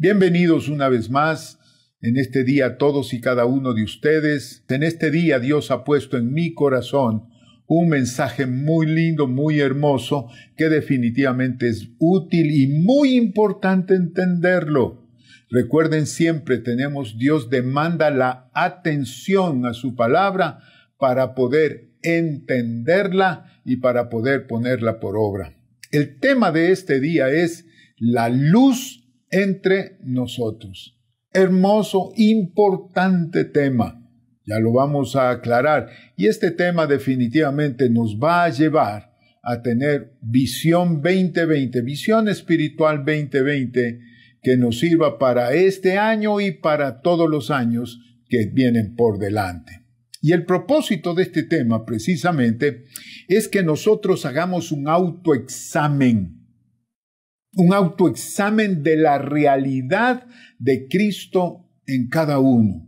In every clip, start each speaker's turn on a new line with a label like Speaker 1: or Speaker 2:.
Speaker 1: Bienvenidos una vez más en este día todos y cada uno de ustedes. En este día Dios ha puesto en mi corazón un mensaje muy lindo, muy hermoso, que definitivamente es útil y muy importante entenderlo. Recuerden siempre, Dios demanda la atención a su palabra para poder entenderla y para poder ponerla por obra. El tema de este día es la luz entre nosotros. Hermoso, importante tema. Ya lo vamos a aclarar. Y este tema definitivamente nos va a llevar a tener visión 2020, visión espiritual 2020, que nos sirva para este año y para todos los años que vienen por delante. Y el propósito de este tema, precisamente, es que nosotros hagamos un autoexamen de la realidad de Cristo en cada uno.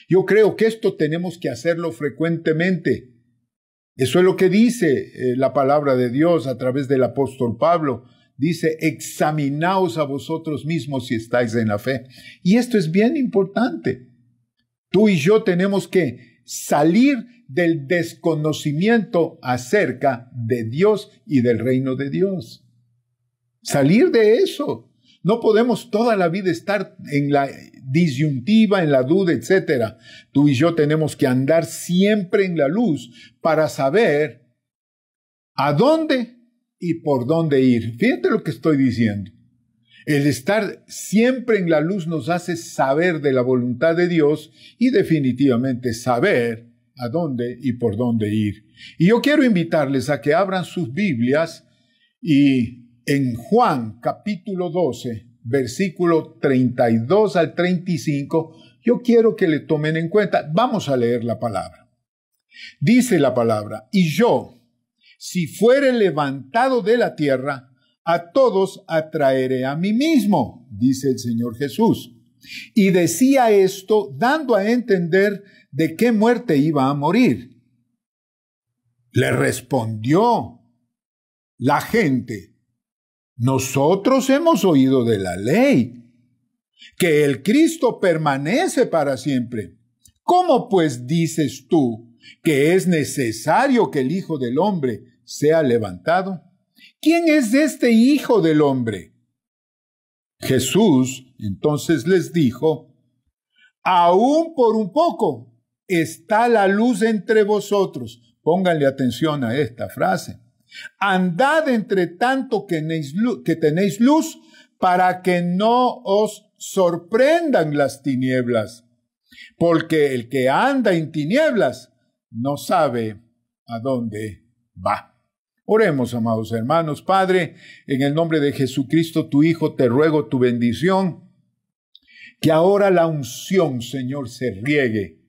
Speaker 1: Yo creo que esto tenemos que hacerlo frecuentemente. Eso es lo que dice la palabra de Dios a través del apóstol Pablo. Dice, examinaos a vosotros mismos si estáis en la fe. Y esto es bien importante. Tú y yo tenemos que salir del desconocimiento acerca de Dios y del reino de Dios. Salir de eso. No podemos toda la vida estar en la disyuntiva, en la duda, etc. Tú y yo tenemos que andar siempre en la luz para saber a dónde y por dónde ir. Fíjate lo que estoy diciendo. El estar siempre en la luz nos hace saber de la voluntad de Dios y definitivamente saber a dónde y por dónde ir. Y yo quiero invitarles a que abran sus Biblias y en Juan capítulo 12, versículo 32 al 35, yo quiero que le tomen en cuenta. Vamos a leer la palabra. Dice la palabra, y yo, si fuere levantado de la tierra, a todos atraeré a mí mismo, dice el Señor Jesús. Y decía esto dando a entender de qué muerte iba a morir. Le respondió la gente, nosotros hemos oído de la ley, que el Cristo permanece para siempre. ¿Cómo pues dices tú que es necesario que el Hijo del Hombre sea levantado? ¿Quién es este Hijo del Hombre? Jesús entonces les dijo, aún por un poco está la luz entre vosotros. Pónganle atención a esta frase. Andad entre tanto que tenéis luz para que no os sorprendan las tinieblas. Porque el que anda en tinieblas no sabe a dónde va. Oremos, amados hermanos. Padre, en el nombre de Jesucristo, tu Hijo, te ruego tu bendición, que ahora la unción, Señor, se riegue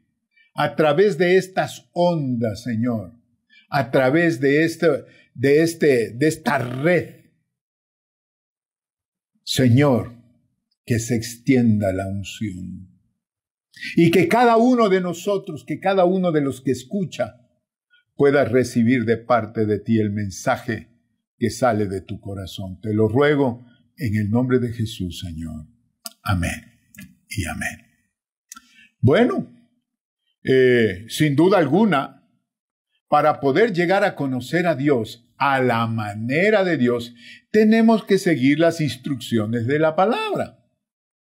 Speaker 1: a través de estas ondas, Señor, a través de esta red. Señor, que se extienda la unción y que cada uno de nosotros, que cada uno de los que escucha, pueda recibir de parte de ti el mensaje que sale de tu corazón. Te lo ruego en el nombre de Jesús, Señor. Amén y amén. Bueno, sin duda alguna, para poder llegar a conocer a Dios a la manera de Dios, tenemos que seguir las instrucciones de la palabra.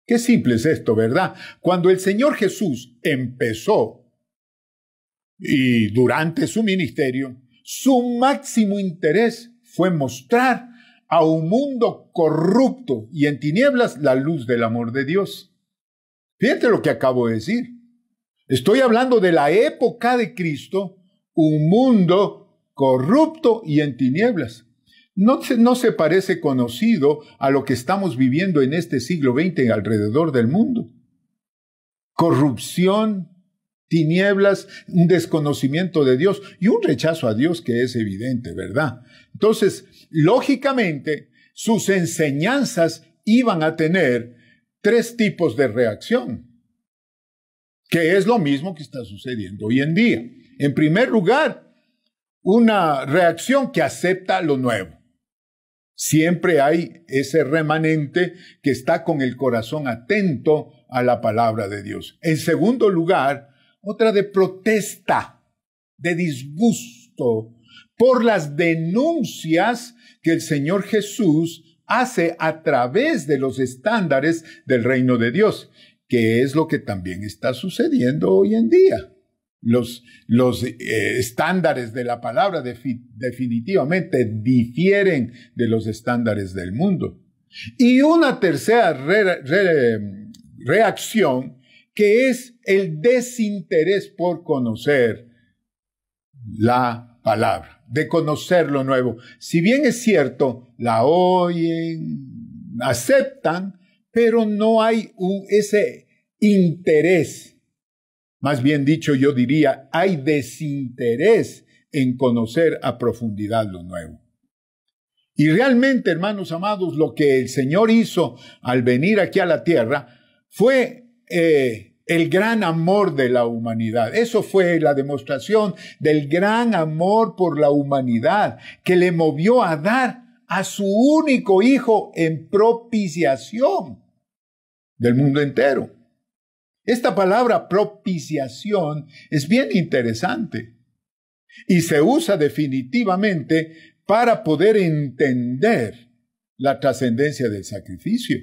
Speaker 1: Qué simple es esto, ¿verdad? Cuando el Señor Jesús empezó y durante su ministerio, su máximo interés fue mostrar a un mundo corrupto y en tinieblas la luz del amor de Dios. Fíjate lo que acabo de decir. Estoy hablando de la época de Cristo, un mundo corrupto y en tinieblas. No se parece conocido a lo que estamos viviendo en este siglo XX alrededor del mundo. Corrupción, tinieblas, un desconocimiento de Dios y un rechazo a Dios que es evidente, ¿verdad? Entonces, lógicamente, sus enseñanzas iban a tener 3 tipos de reacción, que es lo mismo que está sucediendo hoy en día. En primer lugar, una reacción que acepta lo nuevo. Siempre hay ese remanente que está con el corazón atento a la palabra de Dios. En segundo lugar, otra de protesta, de disgusto por las denuncias que el Señor Jesús hace a través de los estándares del reino de Dios, que es lo que también está sucediendo hoy en día. Los estándares de la palabra definitivamente difieren de los estándares del mundo. Y una tercera reacción, que es el desinterés por conocer la palabra, de conocer lo nuevo. Si bien es cierto, la oyen, aceptan, pero no hay ese interés. Más bien dicho, yo diría, hay desinterés en conocer a profundidad lo nuevo. Y realmente, hermanos amados, lo que el Señor hizo al venir aquí a la tierra fue el gran amor de la humanidad. Eso fue la demostración del gran amor por la humanidad que le movió a dar a su único Hijo en propiciación del mundo entero. Esta palabra propiciación es bien interesante y se usa definitivamente para poder entender la trascendencia del sacrificio.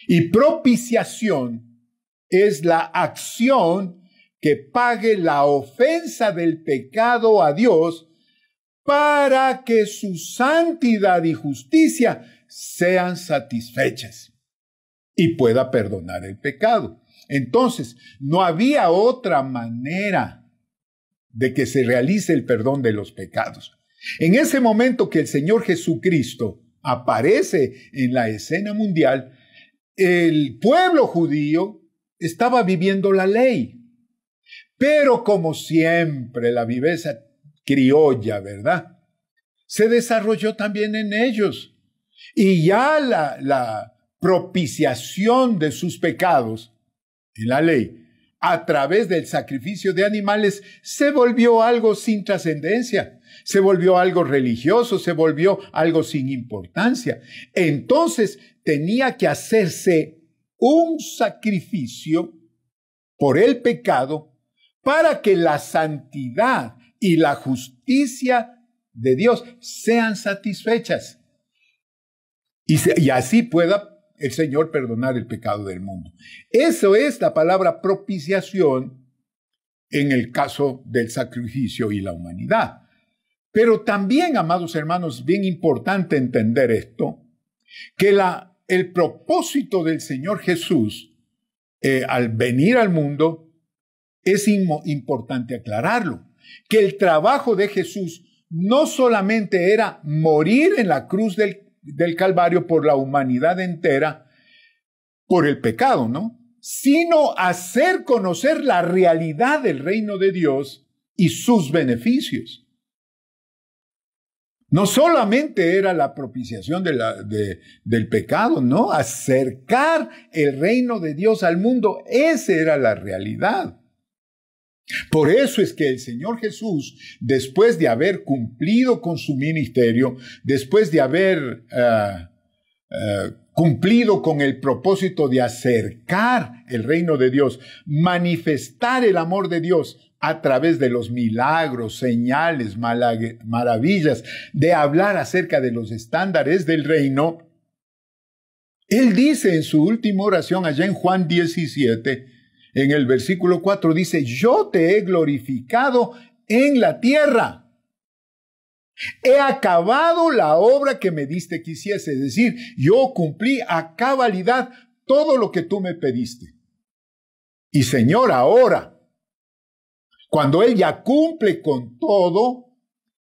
Speaker 1: Y propiciación es la acción que pague la ofensa del pecado a Dios para que su santidad y justicia sean satisfechas y pueda perdonar el pecado. Entonces, no había otra manera de que se realice el perdón de los pecados. En ese momento que el Señor Jesucristo aparece en la escena mundial, el pueblo judío estaba viviendo la ley. Pero como siempre, la viveza criolla, ¿verdad?, se desarrolló también en ellos. Y ya la propiciación de sus pecados en la ley, a través del sacrificio de animales, se volvió algo sin trascendencia, se volvió algo religioso, se volvió algo sin importancia. Entonces tenía que hacerse un sacrificio por el pecado para que la santidad y la justicia de Dios sean satisfechas y así pueda el Señor perdonar el pecado del mundo. Eso es la palabra propiciación en el caso del sacrificio y la humanidad. Pero también, amados hermanos, bien importante entender esto, que el propósito del Señor Jesús al venir al mundo es importante aclararlo, que el trabajo de Jesús no solamente era morir en la cruz del Calvario por la humanidad entera, por el pecado, ¿no?, sino hacer conocer la realidad del reino de Dios y sus beneficios. No solamente era la propiciación del pecado, ¿no?, acercar el reino de Dios al mundo, esa era la realidad. Por eso es que el Señor Jesús, después de haber cumplido con su ministerio, después de haber cumplido con el propósito de acercar el reino de Dios, manifestar el amor de Dios a través de los milagros, señales, maravillas, de hablar acerca de los estándares del reino, Él dice en su última oración allá en Juan 17, en el versículo 4 dice, yo te he glorificado en la tierra. He acabado la obra que me diste que hiciese. Es decir, yo cumplí a cabalidad todo lo que tú me pediste. Y Señor, ahora, cuando Él ya cumple con todo,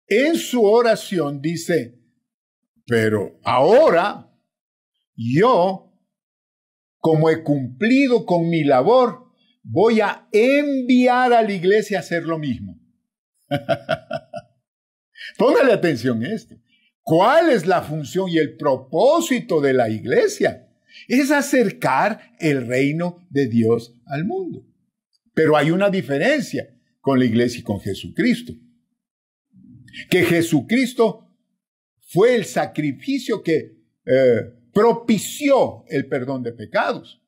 Speaker 1: en su oración dice, pero ahora yo, como he cumplido con mi labor, voy a enviar a la iglesia a hacer lo mismo. Póngale atención a esto. ¿Cuál es la función y el propósito de la iglesia? Es acercar el reino de Dios al mundo. Pero hay una diferencia con la iglesia y con Jesucristo. Que Jesucristo fue el sacrificio que propició el perdón de pecados.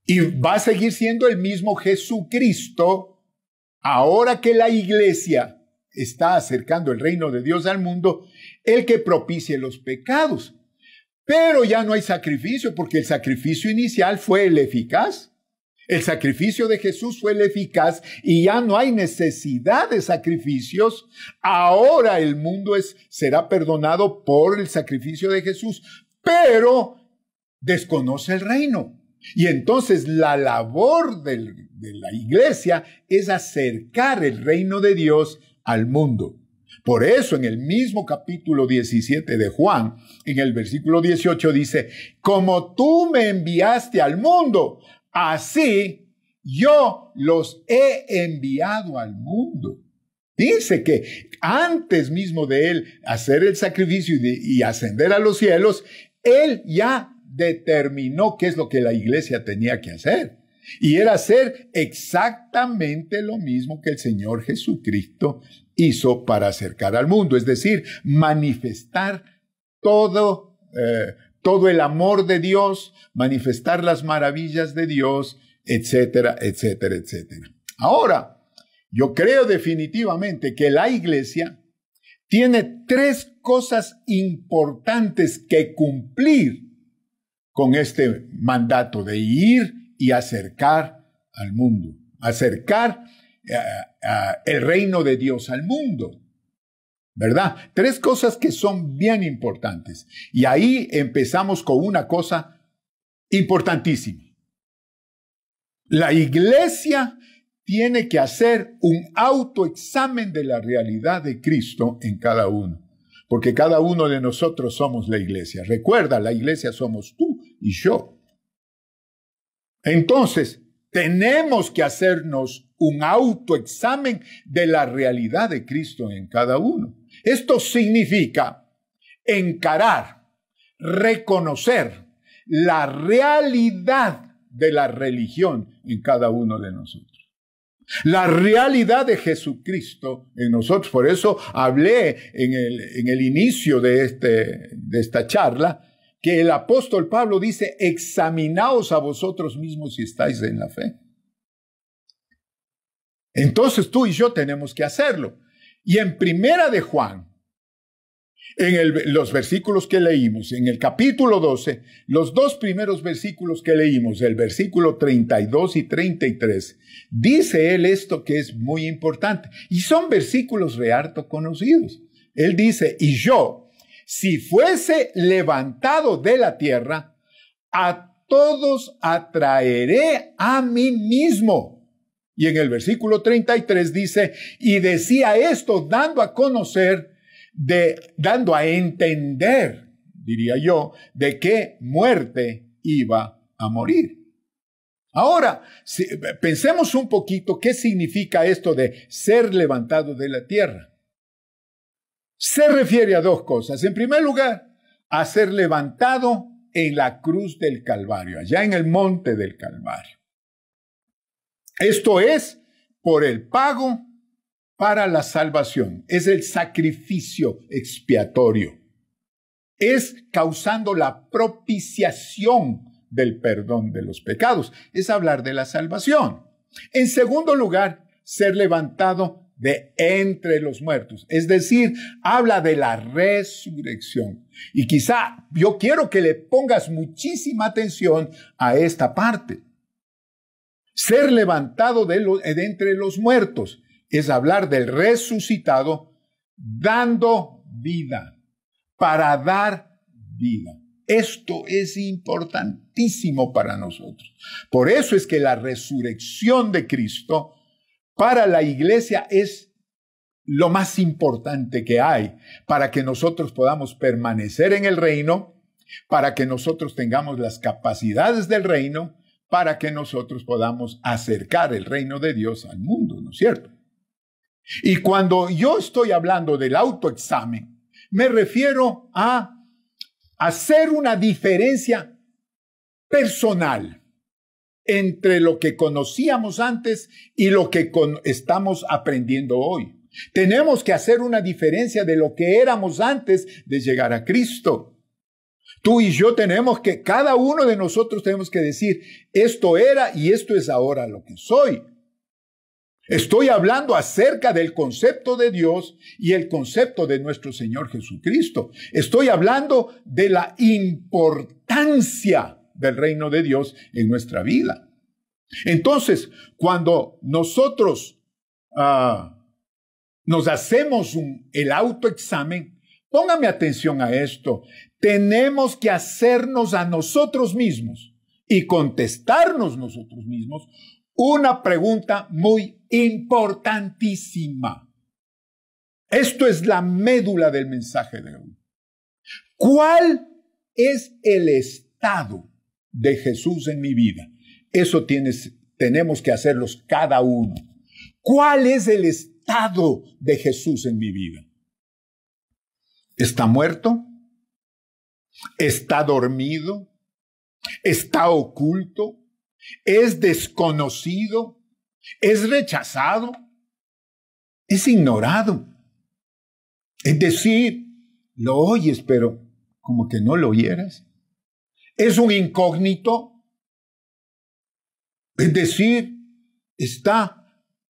Speaker 1: Y va a seguir siendo el mismo Jesucristo, ahora que la iglesia está acercando el reino de Dios al mundo, el que propicie los pecados. Pero ya no hay sacrificio, porque el sacrificio inicial fue el eficaz. El sacrificio de Jesús fue el eficaz y ya no hay necesidad de sacrificios. Ahora el mundo será perdonado por el sacrificio de Jesús, pero desconoce el reino. Y entonces la labor de la iglesia es acercar el reino de Dios al mundo. Por eso en el mismo capítulo 17 de Juan, en el versículo 18 dice, como tú me enviaste al mundo, así yo los he enviado al mundo. Dice que antes mismo de él hacer el sacrificio y ascender a los cielos, él ya determinó qué es lo que la iglesia tenía que hacer. Y era hacer exactamente lo mismo que el Señor Jesucristo hizo para acercar al mundo. Es decir, manifestar todo el amor de Dios, manifestar las maravillas de Dios, etcétera, etcétera, etcétera. Ahora, yo creo definitivamente que la iglesia tiene 3 cosas importantes que cumplir con este mandato de ir y acercar al mundo, acercar el reino de Dios al mundo, ¿verdad? 3 cosas que son bien importantes. Y ahí empezamos con una cosa importantísima. La iglesia tiene que hacer un autoexamen de la realidad de Cristo en cada uno, porque cada uno de nosotros somos la iglesia. Recuerda, la iglesia somos tú y yo. Entonces, tenemos que hacernos un autoexamen de la realidad de Cristo en cada uno. Esto significa encarar, reconocer la realidad de la religión en cada uno de nosotros. La realidad de Jesucristo en nosotros. Por eso hablé en el inicio de esta charla que el apóstol Pablo dice, examinaos a vosotros mismos si estáis en la fe. Entonces tú y yo tenemos que hacerlo. Y en Primera de Juan, los versículos que leímos, en el capítulo 12, los 2 primeros versículos que leímos, el versículo 32 y 33, dice él esto que es muy importante. Y son versículos re harto conocidos. Él dice, y yo, si fuese levantado de la tierra, a todos atraeré a mí mismo. Y en el versículo 33 dice, y decía esto dando a conocer, dando a entender, diría yo, de qué muerte iba a morir. Ahora, pensemos un poquito qué significa esto de ser levantado de la tierra. Se refiere a 2 cosas. En primer lugar, a ser levantado en la cruz del Calvario, allá en el monte del Calvario. Esto es por el pago para la salvación. Es el sacrificio expiatorio. Es causando la propiciación del perdón de los pecados. Es hablar de la salvación. En segundo lugar, ser levantado de entre los muertos. Es decir, habla de la resurrección. Y quizá yo quiero que le pongas muchísima atención a esta parte. Ser levantado de entre los muertos es hablar del resucitado dando vida, para dar vida. Esto es importantísimo para nosotros. Por eso es que la resurrección de Cristo para la iglesia es lo más importante que hay para que nosotros podamos permanecer en el reino, para que nosotros tengamos las capacidades del reino, para que nosotros podamos acercar el reino de Dios al mundo, ¿no es cierto? Y cuando yo estoy hablando del autoexamen, me refiero a hacer una diferencia personal entre lo que conocíamos antes y lo que estamos aprendiendo hoy. Tenemos que hacer una diferencia de lo que éramos antes de llegar a Cristo. Tú y yo cada uno de nosotros tenemos que decir, esto era y esto es ahora lo que soy. Estoy hablando acerca del concepto de Dios y el concepto de nuestro Señor Jesucristo. Estoy hablando de la importancia del reino de Dios en nuestra vida. Entonces, cuando nosotros nos hacemos el autoexamen, póngame atención a esto. Tenemos que hacernos a nosotros mismos y contestarnos nosotros mismos una pregunta muy importantísima. Esto es la médula del mensaje de hoy. ¿Cuál es el estado de Jesús en mi vida? Eso tenemos que hacerlos cada uno. ¿Cuál es el estado de Jesús en mi vida? ¿Está muerto? ¿Está dormido? ¿Está oculto? ¿Es desconocido? ¿Es rechazado? ¿Es ignorado? Es decir, lo oyes, pero como que no lo oyeras. ¿Es un incógnito? Es decir, está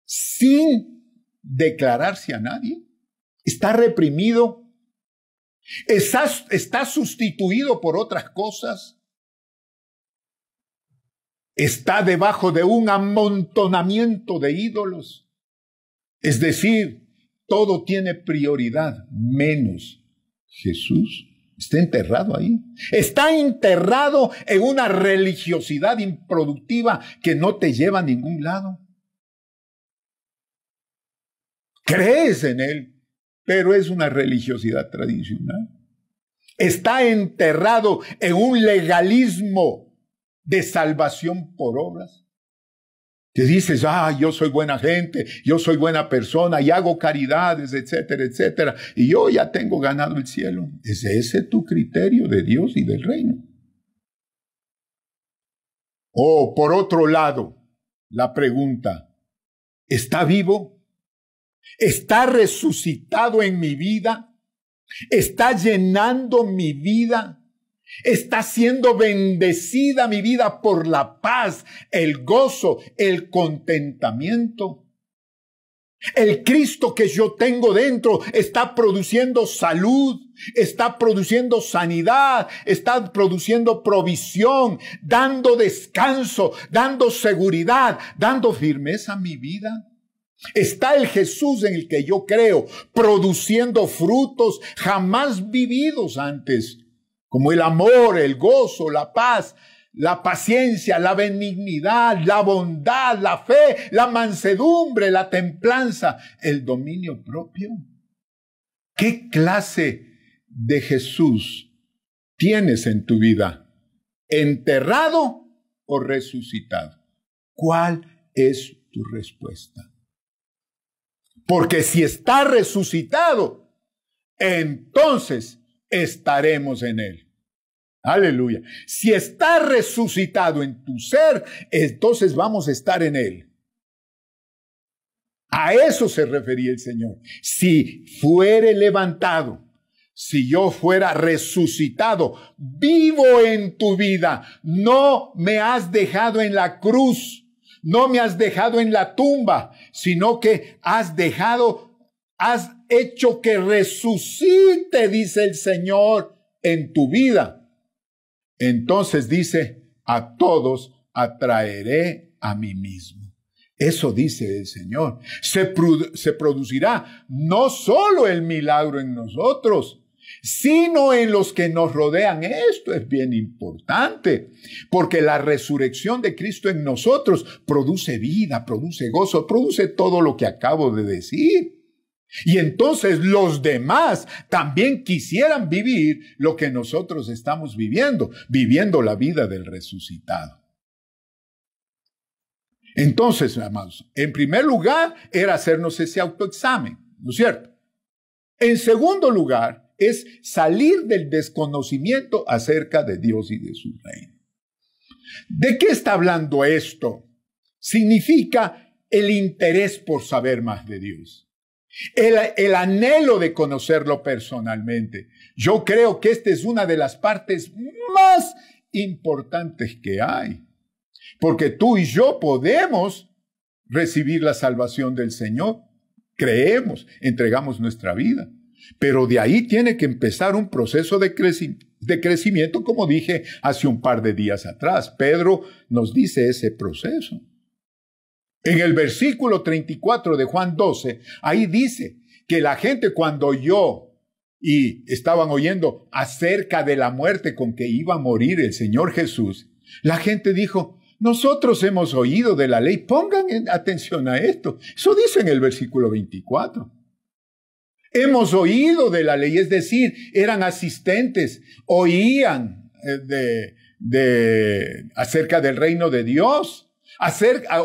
Speaker 1: sin declararse a nadie. Está reprimido. Está sustituido por otras cosas. Está debajo de un amontonamiento de ídolos. Es decir, todo tiene prioridad menos Jesús. Está enterrado ahí. Está enterrado en una religiosidad improductiva que no te lleva a ningún lado. Crees en él, pero es una religiosidad tradicional. Está enterrado en un legalismo de salvación por obras. Que dices, yo soy buena gente, yo soy buena persona y hago caridades, etcétera, etcétera, y yo ya tengo ganado el cielo. ¿Es ese tu criterio de Dios y del reino? O por otro lado, la pregunta, ¿está vivo? ¿Está resucitado en mi vida? ¿Está llenando mi vida? ¿Está siendo bendecida mi vida por la paz, el gozo, el contentamiento? El Cristo que yo tengo dentro está produciendo salud, está produciendo sanidad, está produciendo provisión, dando descanso, dando seguridad, dando firmeza a mi vida. Está el Jesús en el que yo creo, produciendo frutos jamás vividos antes, como el amor, el gozo, la paz, la paciencia, la benignidad, la bondad, la fe, la mansedumbre, la templanza, el dominio propio. ¿Qué clase de Jesús tienes en tu vida? ¿Enterrado o resucitado? ¿Cuál es tu respuesta? Porque si está resucitado, entonces estaremos en él. Aleluya. Si está resucitado en tu ser, entonces vamos a estar en él. A eso se refería el Señor. Si fuere levantado, si yo fuera resucitado, vivo en tu vida, no me has dejado en la cruz, no me has dejado en la tumba, sino que has hecho que resucite, dice el Señor, en tu vida. Entonces dice, a todos atraeré a mí mismo. Eso dice el Señor. Se producirá no solo el milagro en nosotros, sino en los que nos rodean. Esto es bien importante, porque la resurrección de Cristo en nosotros produce vida, produce gozo, produce todo lo que acabo de decir. Y entonces los demás también quisieran vivir lo que nosotros estamos viviendo la vida del resucitado. Entonces, amados, en primer lugar era hacernos ese autoexamen, ¿no es cierto? En segundo lugar, es salir del desconocimiento acerca de Dios y de su reino. ¿De qué está hablando esto? Significa el interés por saber más de Dios. el anhelo de conocerlo personalmente. Yo creo que esta es una de las partes más importantes que hay, porque tú y yo podemos recibir la salvación del Señor. Creemos, entregamos nuestra vida. Pero de ahí tiene que empezar un proceso de crecimiento, como dije hace un par de días atrás. Pedro nos dice ese proceso. En el versículo 34 de Juan 12, ahí dice que la gente cuando oyó y estaban oyendo acerca de la muerte con que iba a morir el Señor Jesús, la gente dijo: nosotros hemos oído de la ley. Pongan atención a esto. Eso dice en el versículo 24. Hemos oído de la ley, es decir, eran asistentes, oían acerca del reino de Dios,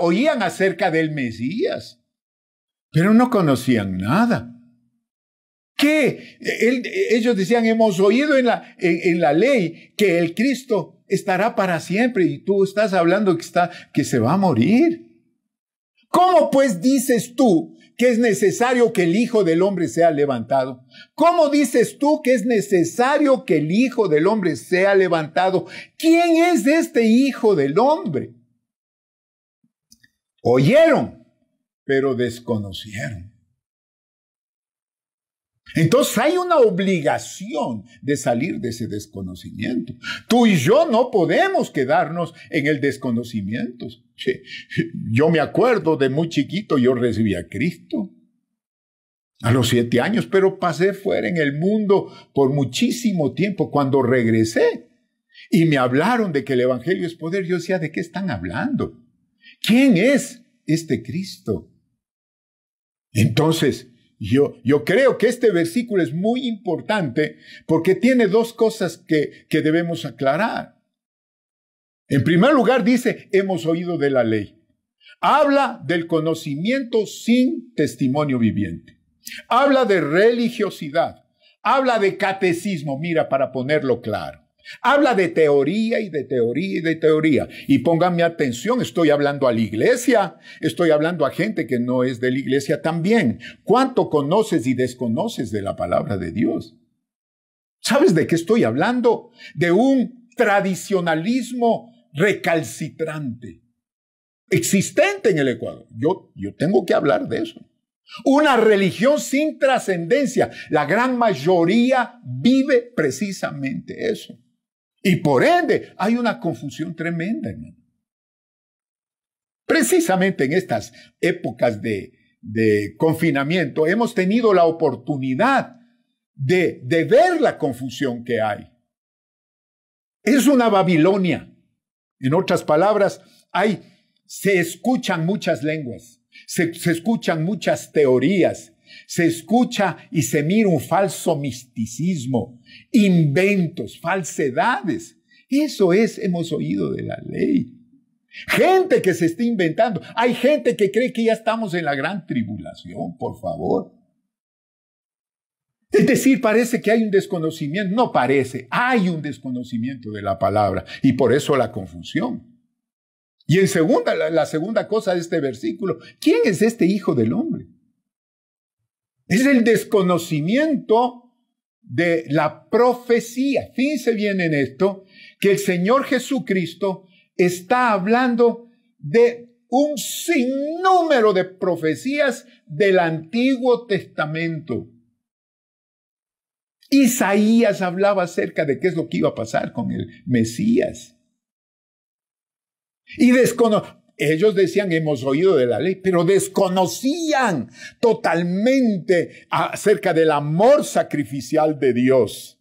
Speaker 1: oían acerca del Mesías, pero no conocían nada. ¿Qué? Ellos decían: hemos oído en la ley que el Cristo estará para siempre, y tú estás hablando que se va a morir. ¿Cómo pues dices tú que es necesario que el Hijo del Hombre sea levantado? ¿Cómo dices tú que es necesario que el Hijo del Hombre sea levantado? ¿Quién es este Hijo del Hombre? Oyeron, pero desconocieron. Entonces hay una obligación de salir de ese desconocimiento. Tú y yo no podemos quedarnos en el desconocimiento. Yo me acuerdo de muy chiquito, yo recibí a Cristo a los 7 años, pero pasé fuera en el mundo por muchísimo tiempo. Cuando regresé y me hablaron de que el Evangelio es poder, yo decía: ¿de qué están hablando? ¿Quién es este Cristo? Entonces, yo creo que este versículo es muy importante porque tiene 2 cosas que debemos aclarar. En primer lugar dice: hemos oído de la ley. Habla del conocimiento sin testimonio viviente. Habla de religiosidad. Habla de catecismo, mira, para ponerlo claro. Habla de teoría y de teoría y de teoría. Y pónganme atención, estoy hablando a la iglesia, estoy hablando a gente que no es de la iglesia también. ¿Cuánto conoces y desconoces de la palabra de Dios? ¿Sabes de qué estoy hablando? De un tradicionalismo recalcitrante, existente en el Ecuador. Yo tengo que hablar de eso. Una religión sin trascendencia. La gran mayoría vive precisamente eso. Y por ende, hay una confusión tremenda, hermano. Precisamente en estas épocas de confinamiento, hemos tenido la oportunidad de ver la confusión que hay. Es una Babilonia. En otras palabras, se escuchan muchas lenguas, se escuchan muchas teorías, se escucha y se mira un falso misticismo, inventos, falsedades. Eso hemos oído de la ley. Gente que se está inventando. Hay gente que cree que ya estamos en la gran tribulación, por favor. Es decir, parece que hay un desconocimiento. No parece, hay un desconocimiento de la palabra y por eso la confusión. Y en la segunda cosa de este versículo, ¿quién es este Hijo del Hombre? Es el desconocimiento de la profecía. Fíjense bien en esto, que el Señor Jesucristo está hablando de un sinnúmero de profecías del Antiguo Testamento. Isaías hablaba acerca de qué es lo que iba a pasar con el Mesías. Y ellos decían: hemos oído de la ley, pero desconocían totalmente acerca del amor sacrificial de Dios.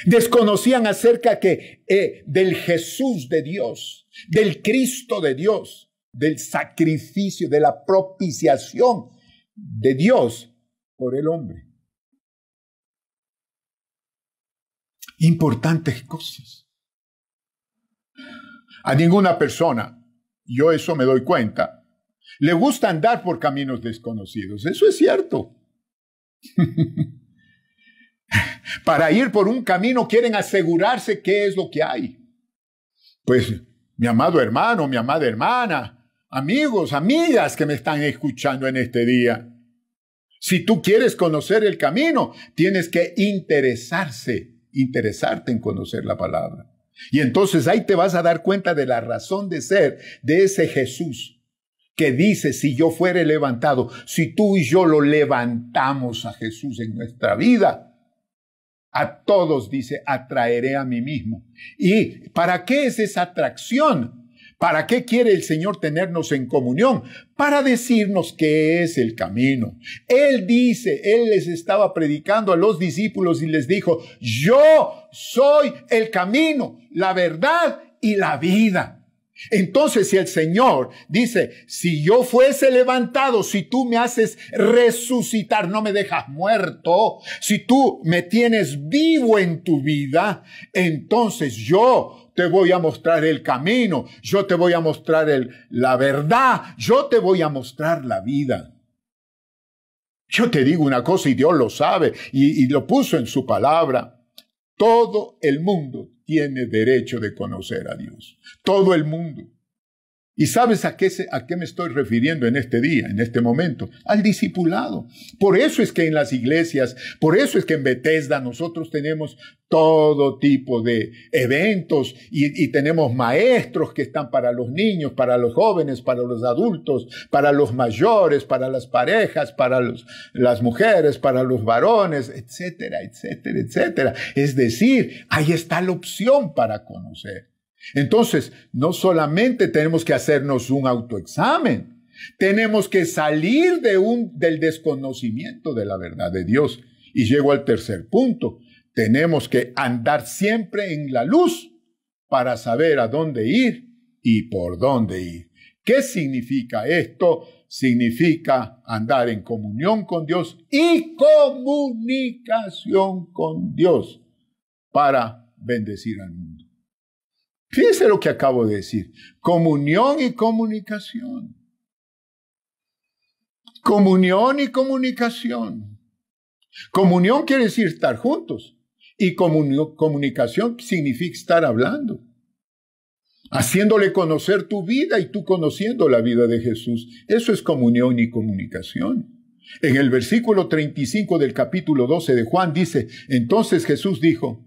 Speaker 1: Desconocían acerca del Jesús de Dios, del Cristo de Dios, del sacrificio, de la propiciación de Dios por el hombre. Importantes cosas. A ninguna persona, yo eso me doy cuenta, le gusta andar por caminos desconocidos. Eso es cierto. Para ir por un camino quieren asegurarse qué es lo que hay. Pues, mi amado hermano, mi amada hermana, amigos, amigas que me están escuchando en este día, Si tú quieres conocer el camino, tienes que interesarte en conocer la palabra. Y entonces ahí te vas a dar cuenta de la razón de ser de ese Jesús que dice, si yo fuere levantado, si tú y yo lo levantamos a Jesús en nuestra vida, a todos, dice, atraeré a mí mismo. ¿Y para qué es esa atracción? ¿Para qué quiere el Señor tenernos en comunión? Para decirnos qué es el camino. Él dice, Él les estaba predicando a los discípulos y les dijo, yo soy el camino, la verdad y la vida. Entonces, si el Señor dice, si yo fuese levantado, si tú me haces resucitar, no me dejas muerto, si tú me tienes vivo en tu vida, entonces yo te voy a mostrar el camino, yo te voy a mostrar la verdad, yo te voy a mostrar la vida. Yo te digo una cosa y Dios lo sabe y lo puso en su palabra. Todo el mundo tiene derecho de conocer a Dios. Todo el mundo. ¿Y sabes a qué me estoy refiriendo en este día, en este momento? Al discipulado. Por eso es que en las iglesias, por eso es que en Bethesda nosotros tenemos todo tipo de eventos y tenemos maestros que están para los niños, para los jóvenes, para los adultos, para los mayores, para las parejas, para las mujeres, para los varones, etcétera, etcétera, etcétera. Es decir, ahí está la opción para conocer. Entonces, no solamente tenemos que hacernos un autoexamen, tenemos que salir del desconocimiento de la verdad de Dios. Y llego al tercer punto. Tenemos que andar siempre en la luz para saber a dónde ir y por dónde ir. ¿Qué significa esto? Significa andar en comunión con Dios y comunicación con Dios para bendecir al mundo. Fíjense lo que acabo de decir. Comunión y comunicación. Comunión y comunicación. Comunión quiere decir estar juntos. Y comunicación significa estar hablando. Haciéndole conocer tu vida y tú conociendo la vida de Jesús. Eso es comunión y comunicación. En el versículo 35 del capítulo 12 de Juan dice, entonces Jesús dijo,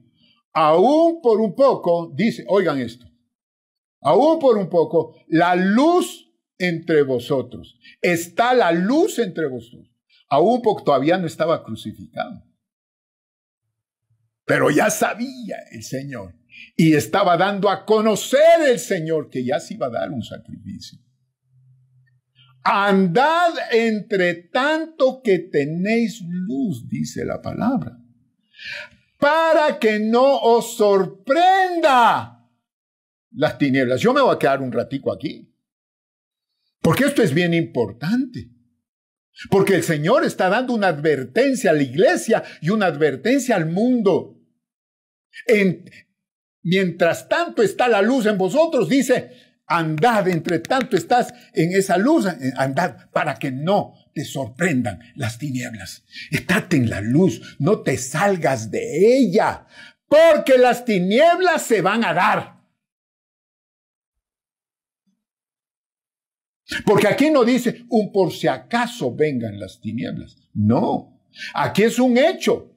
Speaker 1: aún por un poco, dice, oigan esto, aún por un poco, la luz entre vosotros. Está la luz entre vosotros. Aún porque todavía no estaba crucificado. Pero ya sabía el Señor. Y estaba dando a conocer el Señor que ya se iba a dar un sacrificio. Andad entre tanto que tenéis luz, dice la palabra, para que no os sorprenda las tinieblas. Yo me voy a quedar un ratico aquí, porque esto es bien importante. Porque el Señor está dando una advertencia a la iglesia y una advertencia al mundo. Mientras tanto está la luz en vosotros, dice, andad, entre tanto estás en esa luz, andad para que no te sorprendan las tinieblas. Estate en la luz, no te salgas de ella, porque las tinieblas se van a dar. Porque aquí no dice un por si acaso vengan las tinieblas. No, aquí es un hecho.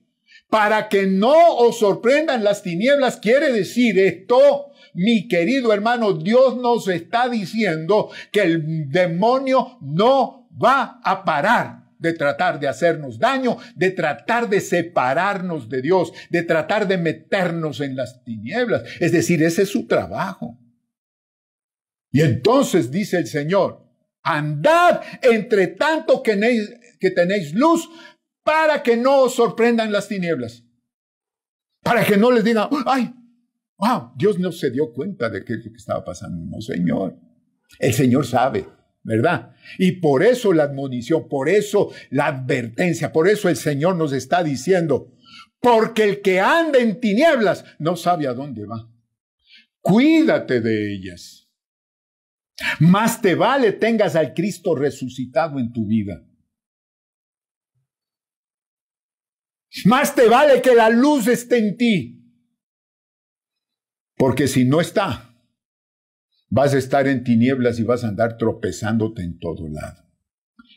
Speaker 1: Para que no os sorprendan las tinieblas, quiere decir esto, mi querido hermano, Dios nos está diciendo que el demonio no va a parar de tratar de hacernos daño, de tratar de separarnos de Dios, de tratar de meternos en las tinieblas. Es decir, ese es su trabajo. Y entonces dice el Señor, andad entre tanto que tenéis luz, para que no os sorprendan las tinieblas. Para que no les digan, ay, wow, Dios no se dio cuenta de qué es lo que estaba pasando. No, Señor. El Señor sabe, ¿verdad? Y por eso la admonición, por eso la advertencia, por eso el Señor nos está diciendo, porque el que anda en tinieblas no sabe a dónde va. Cuídate de ellas. Más te vale tengas al Cristo resucitado en tu vida. Más te vale que la luz esté en ti. Porque si no está, vas a estar en tinieblas y vas a andar tropezándote en todo lado.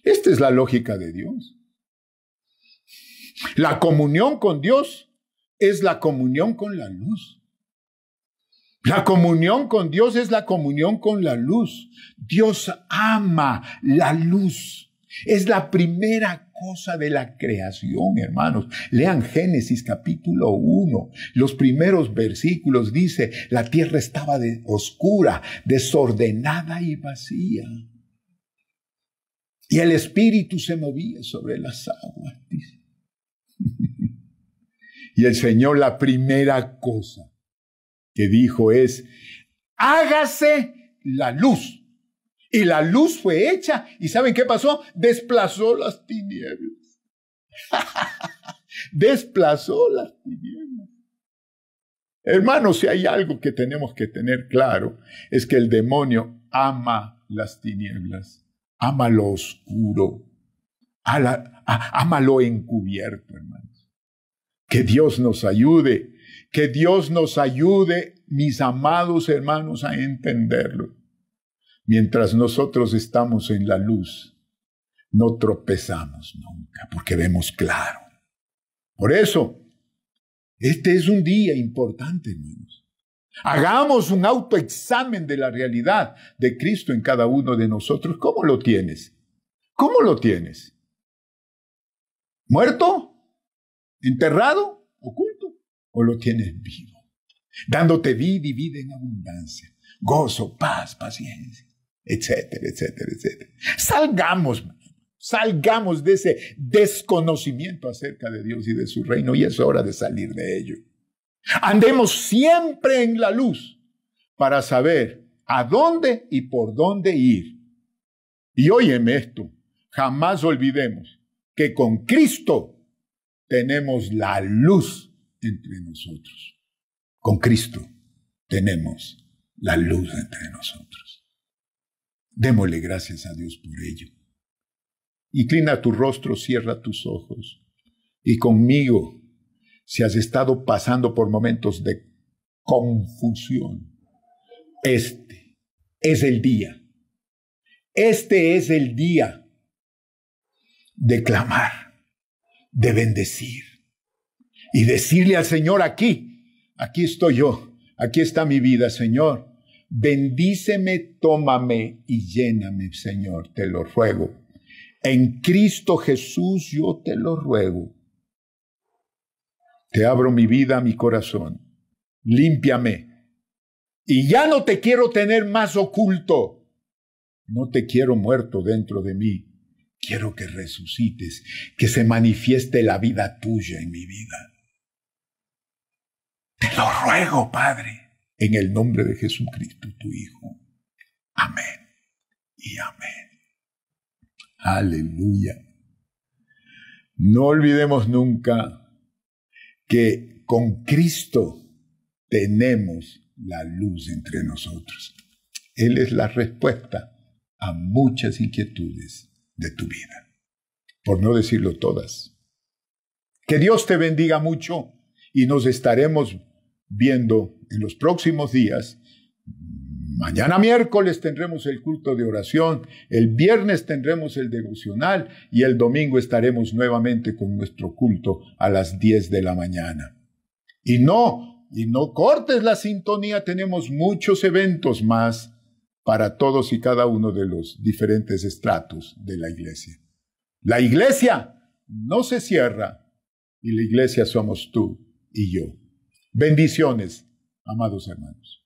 Speaker 1: Esta es la lógica de Dios. La comunión con Dios es la comunión con la luz. La comunión con Dios es la comunión con la luz. Dios ama la luz. Es la primera cosa de la creación, hermanos. Lean Génesis capítulo 1. Los primeros versículos dice, la tierra estaba oscura, desordenada y vacía. Y el Espíritu se movía sobre las aguas, dice. Y el Señor, la primera cosa que dijo es, hágase la luz. Y la luz fue hecha. ¿Y saben qué pasó? Desplazó las tinieblas. Desplazó las tinieblas. Hermanos, si hay algo que tenemos que tener claro, es que el demonio ama las tinieblas, ama lo oscuro, ama lo encubierto, hermanos. Que Dios nos ayude. Que Dios nos ayude, mis amados hermanos, a entenderlo. Mientras nosotros estamos en la luz, no tropezamos nunca, porque vemos claro. Por eso, este es un día importante, hermanos. Hagamos un autoexamen de la realidad de Cristo en cada uno de nosotros. ¿Cómo lo tienes? ¿Cómo lo tienes? ¿Muerto? ¿Enterrado? ¿Oculto? ¿O lo tienes vivo? Dándote vida y vida en abundancia. Gozo, paz, paciencia, etcétera, etcétera, etcétera. Salgamos de ese desconocimiento acerca de Dios y de su reino, y es hora de salir de ello. Andemos siempre en la luz para saber a dónde y por dónde ir. Y óyeme esto, jamás olvidemos que con Cristo tenemos la luz entre nosotros. Con Cristo tenemos la luz entre nosotros. Démosle gracias a Dios por ello. Inclina tu rostro, cierra tus ojos. Y conmigo, si has estado pasando por momentos de confusión, este es el día. Este es el día de clamar, de bendecir y decirle al Señor, aquí estoy yo, aquí está mi vida, Señor. Bendíceme, tómame y lléname, Señor, te lo ruego. En Cristo Jesús yo te lo ruego. Te abro mi vida, mi corazón. Límpiame. Y ya no te quiero tener más oculto. No te quiero muerto dentro de mí. Quiero que resucites, que se manifieste la vida tuya en mi vida. Te lo ruego, Padre, en el nombre de Jesucristo, tu Hijo. Amén y amén. Aleluya. No olvidemos nunca que con Cristo tenemos la luz entre nosotros. Él es la respuesta a muchas inquietudes de tu vida, por no decirlo todas. Que Dios te bendiga mucho y nos estaremos viendo en los próximos días. Mañana miércoles tendremos el culto de oración, el viernes tendremos el devocional y el domingo estaremos nuevamente con nuestro culto a las 10 de la mañana. Y no cortes la sintonía, tenemos muchos eventos más para todos y cada uno de los diferentes estratos de la iglesia. La iglesia no se cierra y la iglesia somos tú y yo. Bendiciones, amados hermanos.